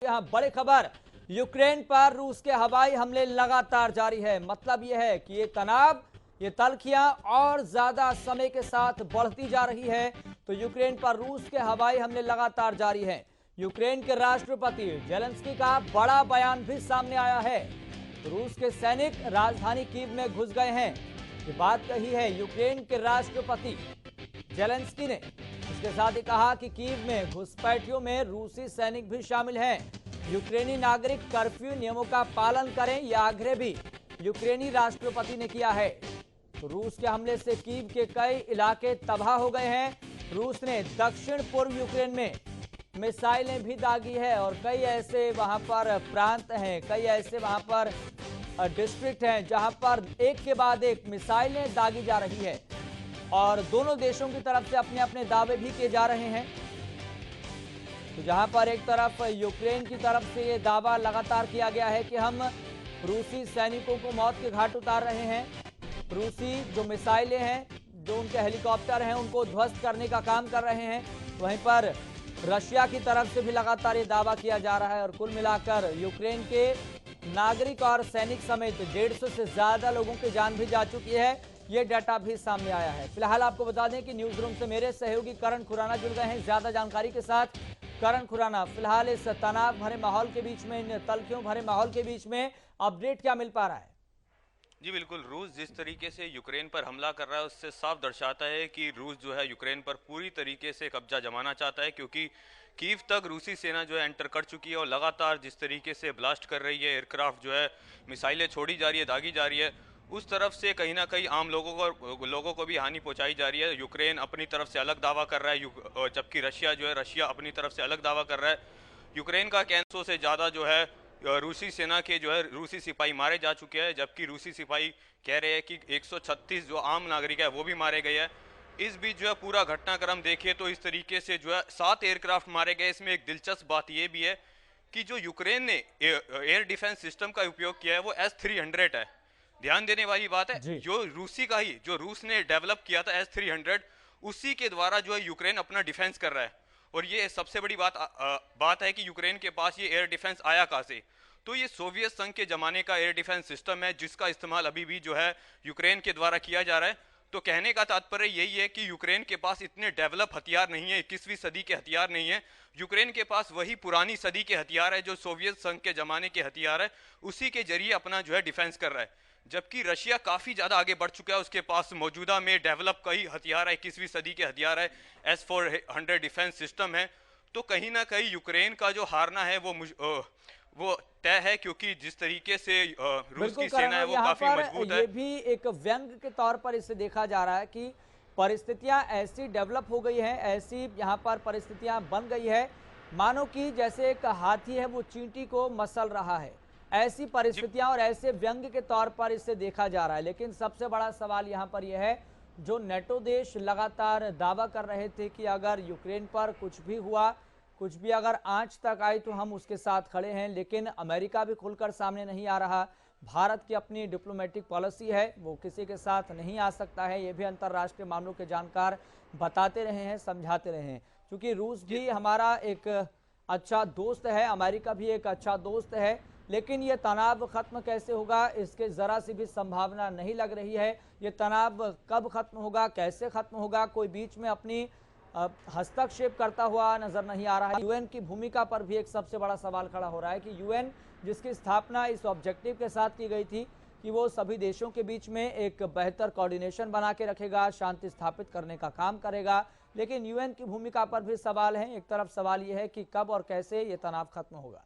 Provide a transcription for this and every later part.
यहाँ बड़ी खबर, यूक्रेन पर रूस के हवाई हमले लगातार जारी है। मतलब यह है कि ये तनाव, ये तल्खियां और ज्यादा समय के साथ बढ़ती जा रही है। तो यूक्रेन पर रूस के हवाई हमले लगातार जारी हैं। यूक्रेन के राष्ट्रपति जेलेंस्की का बड़ा बयान भी सामने आया है। रूस के सैनिक राजधानी कीव में घुस गए हैं, ये बात कही है यूक्रेन के राष्ट्रपति जेलेंस्की ने। इसके साथ ही कहा कि कीव में घुसपैठियों में रूसी सैनिक भी शामिल हैं। यूक्रेनी नागरिक कर्फ्यू नियमों का पालन करें, यह आग्रह भी यूक्रेनी राष्ट्रपति ने किया है। तो रूस के हमले से कीव के कई इलाके तबाह हो गए हैं। रूस ने दक्षिण पूर्व यूक्रेन में मिसाइलें भी दागी है और कई ऐसे वहां पर प्रांत हैं, कई ऐसे वहां पर डिस्ट्रिक्ट हैं जहां पर एक के बाद एक मिसाइलें दागी जा रही है और दोनों देशों की तरफ से अपने अपने दावे भी किए जा रहे हैं। तो जहां पर एक तरफ यूक्रेन की तरफ से ये दावा लगातार किया गया है कि हम रूसी सैनिकों को मौत के घाट उतार रहे हैं, रूसी जो मिसाइलें हैं, जो उनके हेलीकॉप्टर हैं, उनको ध्वस्त करने का काम कर रहे हैं। वहीं पर रशिया की तरफ से भी लगातार ये दावा किया जा रहा है और कुल मिलाकर यूक्रेन के नागरिक और सैनिक समेत 150 से ज्यादा लोगों की जान भी जा चुकी है। ये डाटा भी सामने आया है। फिलहाल आपको बता दें कि न्यूज रूम से मेरे सहयोगी करण खुराना जुड़ गए हैं ज्यादा जानकारी के साथ। करण खुराना, फिलहाल इस तनाव भरे माहौल के बीच में, इन तल्खियों भरे माहौल के बीच में अपडेट क्या मिल पा रहा है? जी बिल्कुल, रूस जिस तरीके से यूक्रेन पर हमला कर रहा है उससे साफ दर्शाता है कि रूस जो है यूक्रेन पर पूरी तरीके से कब्जा जमाना चाहता है, क्योंकि कीव तक रूसी सेना जो है एंटर कर चुकी है और लगातार जिस तरीके से ब्लास्ट कर रही है, एयरक्राफ्ट जो है मिसाइलें छोड़ी जा रही है, दागी जा रही है, उस तरफ से कहीं ना कहीं आम लोगों को भी हानि पहुंचाई जा रही है। यूक्रेन अपनी तरफ से अलग दावा कर रहा है, जबकि रशिया अपनी तरफ से अलग दावा कर रहा है। यूक्रेन का 100 से ज़्यादा जो है रूसी सेना के जो है रूसी सिपाही मारे जा चुके हैं, जबकि रूसी सिपाही कह रहे हैं कि 136 जो आम नागरिक है वो भी मारे गए हैं। इस बीच जो है पूरा घटनाक्रम देखिए तो इस तरीके से जो है 7 एयरक्राफ्ट मारे गए। इसमें एक दिलचस्प बात यह भी है कि जो यूक्रेन ने एयर डिफेंस सिस्टम का उपयोग किया है वो S-300 है। ध्यान देने वाली बात है, जो रूस ने डेवलप किया था S-300, उसी के द्वारा जो है यूक्रेन अपना डिफेंस कर रहा है। और ये सबसे बड़ी बात है कि यूक्रेन के पास ये एयर डिफेंस आया कहां से? तो ये सोवियत संघ के जमाने का एयर डिफेंस सिस्टम है, जिसका इस्तेमाल अभी भी जो है यूक्रेन के द्वारा किया जा रहा है। तो कहने का तात्पर्य यही है कि यूक्रेन के पास इतने डेवलप हथियार नहीं है, 21वीं सदी के हथियार नहीं है। यूक्रेन के पास वही पुरानी सदी के हथियार है, जो सोवियत संघ के जमाने के हथियार है, उसी के जरिए अपना जो है डिफेंस कर रहा है। जबकि रशिया काफी ज्यादा आगे बढ़ चुका है, उसके पास मौजूदा में डेवलप कई हथियार है, 21वीं सदी के हथियार है, S-400 डिफेंस सिस्टम है। तो कहीं ना कहीं यूक्रेन का जो हारना है वो तय है, क्योंकि जिस तरीके से रूस की सेना है वो काफी मजबूत है। ये भी एक व्यंग के तौर पर इसे देखा जा रहा है कि परिस्थितियां ऐसी डेवलप हो गई हैं, ऐसी यहाँ पर परिस्थितियां बन गई है मानो कि जैसे एक हाथी है वो चींटी को मसल रहा है। ऐसी परिस्थितियां और ऐसे व्यंग के तौर पर इसे देखा जा रहा है। लेकिन सबसे बड़ा सवाल यहाँ पर यह है, जो नेटो देश लगातार दावा कर रहे थे कि अगर यूक्रेन पर कुछ भी हुआ, कुछ भी अगर आंच तक आई तो हम उसके साथ खड़े हैं, लेकिन अमेरिका भी खुलकर सामने नहीं आ रहा। भारत की अपनी डिप्लोमेटिक पॉलिसी है, वो किसी के साथ नहीं आ सकता है। ये भी अंतर्राष्ट्रीय मामलों के जानकार बताते रहे हैं, समझाते रहे हैं। क्योंकि रूस भी हमारा एक अच्छा दोस्त है, अमेरिका भी एक अच्छा दोस्त है, लेकिन ये तनाव खत्म कैसे होगा इसके जरा सी भी संभावना नहीं लग रही है। ये तनाव कब खत्म होगा, कैसे खत्म होगा, कोई बीच में अपनी हस्तक्षेप करता हुआ नजर नहीं आ रहा है। यूएन की भूमिका पर भी एक सबसे बड़ा सवाल खड़ा हो रहा है कि यूएन जिसकी स्थापना इस ऑब्जेक्टिव के साथ की गई थी कि वो सभी देशों के बीच में एक बेहतर कोऑर्डिनेशन बना के रखेगा, शांति स्थापित करने का काम करेगा, लेकिन यूएन की भूमिका पर भी सवाल है। एक तरफ सवाल यह है कि कब और कैसे ये तनाव खत्म होगा।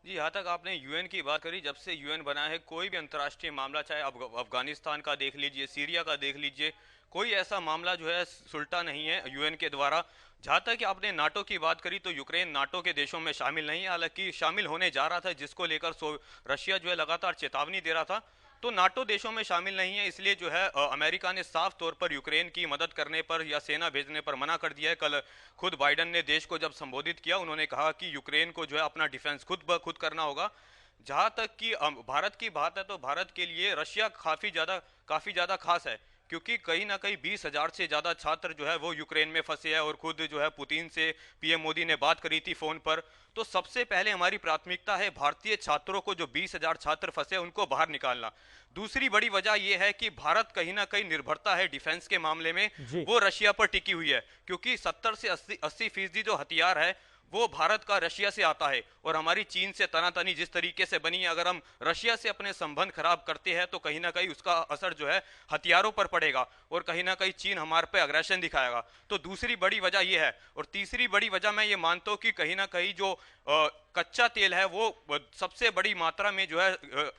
जी, यहाँ तक आपने यूएन की बात करी, जब से यूएन बना है कोई भी अंतर्राष्ट्रीय मामला, चाहे अफगानिस्तान का देख लीजिए, सीरिया का देख लीजिए, कोई ऐसा मामला जो है सुलटा नहीं है यूएन के द्वारा। जहाँ तक आपने नाटो की बात करी, तो यूक्रेन नाटो के देशों में शामिल नहीं है, हालांकि शामिल होने जा रहा था, जिसको लेकर रशिया जो है लगातार चेतावनी दे रहा था। तो नाटो देशों में शामिल नहीं है, इसलिए जो है अमेरिका ने साफ तौर पर यूक्रेन की मदद करने पर या सेना भेजने पर मना कर दिया है। कल खुद बाइडन ने देश को जब संबोधित किया, उन्होंने कहा कि यूक्रेन को जो है अपना डिफेंस खुद ब खुद करना होगा। जहां तक कि भारत की बात है, तो भारत के लिए रशिया काफी ज्यादा खास है, क्योंकि कहीं ना कहीं 20,000 से ज्यादा छात्र जो है वो यूक्रेन में फंसे हैं और खुद जो है पुतिन से पीएम मोदी ने बात करी थी फोन पर। तो सबसे पहले हमारी प्राथमिकता है भारतीय छात्रों को, जो 20,000 छात्र फंसे उनको बाहर निकालना। दूसरी बड़ी वजह यह है कि भारत कहीं ना कहीं निर्भरता है डिफेंस के मामले में, जी। वो रशिया पर टिकी हुई है, क्योंकि 70 से 80% जो हथियार है वो भारत का रशिया से आता है। और हमारी चीन से तनातनी जिस तरीके से बनी है, अगर हम रशिया से अपने संबंध खराब करते हैं तो कहीं ना कहीं उसका असर जो है हथियारों पर पड़ेगा और कहीं ना कहीं चीन हमारे पे अग्रेशन दिखाएगा। तो दूसरी बड़ी वजह यह है। और तीसरी बड़ी वजह मैं ये मानता हूं कि कहीं ना कहीं जो कच्चा तेल है वो सबसे बड़ी मात्रा में जो है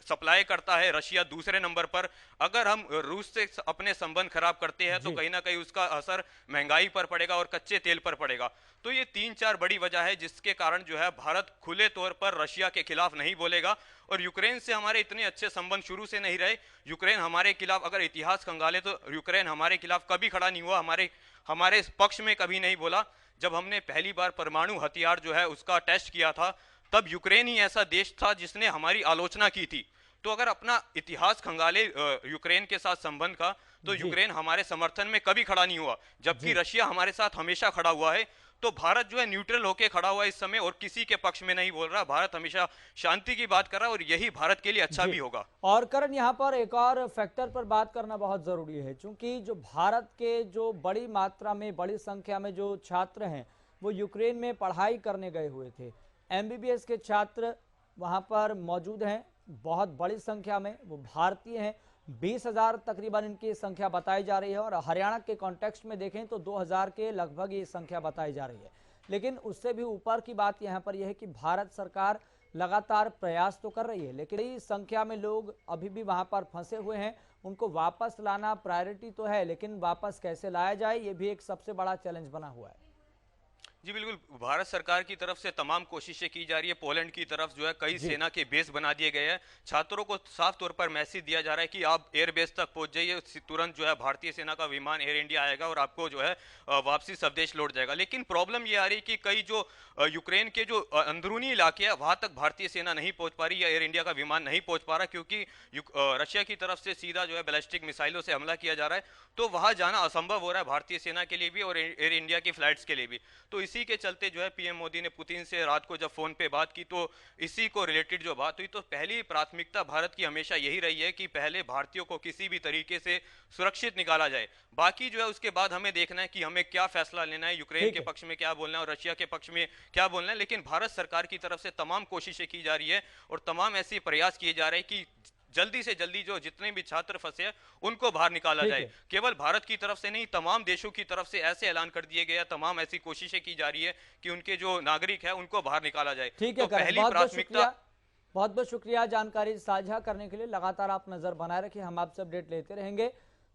सप्लाई करता है रशिया दूसरे नंबर पर। अगर हम रूस से अपने संबंध खराब करते हैं तो कहीं ना कहीं उसका असर महंगाई पर पड़ेगा और कच्चे तेल पर पड़ेगा। तो ये 3-4 बड़ी वजह है जिसके कारण जो है भारत खुले तौर पर रशिया के खिलाफ नहीं बोलेगा। और यूक्रेन से हमारे इतने अच्छे संबंध शुरू से नहीं रहे। यूक्रेन हमारे खिलाफ अगर इतिहास खंगाले तो यूक्रेन हमारे खिलाफ कभी खड़ा नहीं हुआ, हमारे पक्ष में कभी नहीं बोला। जब हमने पहली बार परमाणु हथियार जो है उसका टेस्ट किया था, तब यूक्रेन ही ऐसा देश था जिसने हमारी आलोचना की थी। तो अगर अपना इतिहास खंगाले यूक्रेन के साथ संबंध का, तो यूक्रेन हमारे समर्थन में कभी खड़ा नहीं हुआ, जबकि रशिया हमारे साथ हमेशा खड़ा हुआ है। तो भारत जो है न्यूट्रल होकर खड़ा हुआ है इस समय और किसी के पक्ष में नहीं बोल रहा। भारत हमेशा शांति की बात कर रहा है और यही भारत के लिए अच्छा भी होगा। और करण, यहाँ पर एक और फैक्टर पर बात करना बहुत जरूरी है, क्योंकि जो भारत के जो बड़ी मात्रा में, बड़ी संख्या में जो छात्र हैं वो यूक्रेन में पढ़ाई करने गए हुए थे। एमबीबीएस के छात्र वहाँ पर मौजूद हैं, बहुत बड़ी संख्या में वो भारतीय हैं। 20,000 तकरीबन इनकी संख्या बताई जा रही है और हरियाणा के कॉन्टेक्स्ट में देखें तो 2,000 के लगभग ये संख्या बताई जा रही है। लेकिन उससे भी ऊपर की बात यहाँ पर यह है कि भारत सरकार लगातार प्रयास तो कर रही है, लेकिन इस संख्या में लोग अभी भी वहां पर फंसे हुए हैं। उनको वापस लाना प्रायोरिटी तो है, लेकिन वापस कैसे लाया जाए ये भी एक सबसे बड़ा चैलेंज बना हुआ है। जी बिल्कुल, भारत सरकार की तरफ से तमाम कोशिशें की जा रही है। पोलैंड की तरफ जो है कई सेना के बेस बना दिए गए हैं। छात्रों को साफ तौर पर मैसेज दिया जा रहा है कि आप एयर बेस तक पहुंच जाइए, तुरंत जो है भारतीय सेना का विमान एयर इंडिया आएगा और आपको जो है वापसी स्वदेश लौट जाएगा। लेकिन प्रॉब्लम ये आ रही है कि कई जो यूक्रेन के जो अंदरूनी इलाके हैं वहां तक भारतीय सेना नहीं पहुंच पा रही या एयर इंडिया का विमान नहीं पहुंच पा रहा, क्योंकि रशिया की तरफ से सीधा जो है बैलिस्टिक मिसाइलों से हमला किया जा रहा है। तो वहां जाना असंभव हो रहा है भारतीय सेना के लिए भी और एयर इंडिया की फ्लाइट्स के लिए भी। तो इसी के चलते जो है पीएम मोदी ने पुतिन से रात को जब फोन पे बात की तो इसी को रिलेटेड जो बात हुई, तो पहली प्राथमिकता भारत की हमेशा यही रही है कि पहले भारतीयों को किसी भी तरीके से सुरक्षित निकाला जाए। बाकी जो है उसके बाद हमें देखना है कि हमें क्या फैसला लेना है, यूक्रेन के पक्ष में क्या बोलना है और रशिया के पक्ष में क्या बोलना है। लेकिन भारत सरकार की तरफ से तमाम कोशिशें की जा रही है और तमाम ऐसे प्रयास किए जा रहे हैं कि जल्दी से जल्दी जो जितने भी छात्र फंसे हैं उनको बाहर निकाला जाए। केवल भारत की तरफ से नहीं, तमाम देशों की तरफ से ऐसे ऐलान कर दिए गए, तमाम ऐसी कोशिशें की जा रही है कि उनके जो नागरिक है उनको बाहर निकाला जाए। ठीक है, तो पहली प्राथमिकता। बहुत बहुत शुक्रिया जानकारी साझा करने के लिए। लगातार आप नजर बनाए रखिए, हम आपसे अपडेट लेते रहेंगे।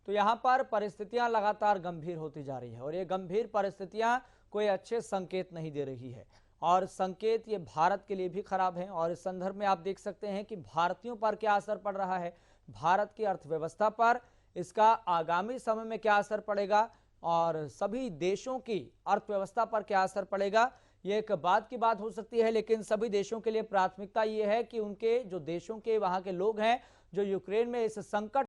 तो यहाँ पर परिस्थितियां लगातार गंभीर होती जा रही है और ये गंभीर परिस्थितियां कोई अच्छे संकेत नहीं दे रही है और संकेत ये भारत के लिए भी खराब है। और इस संदर्भ में आप देख सकते हैं कि भारतीयों पर क्या असर पड़ रहा है, भारत की अर्थव्यवस्था पर इसका आगामी समय में क्या असर पड़ेगा और सभी देशों की अर्थव्यवस्था पर क्या असर पड़ेगा, ये एक बात की बात हो सकती है। लेकिन सभी देशों के लिए प्राथमिकता ये है कि उनके जो देशों के वहां के लोग हैं जो यूक्रेन में इस संकट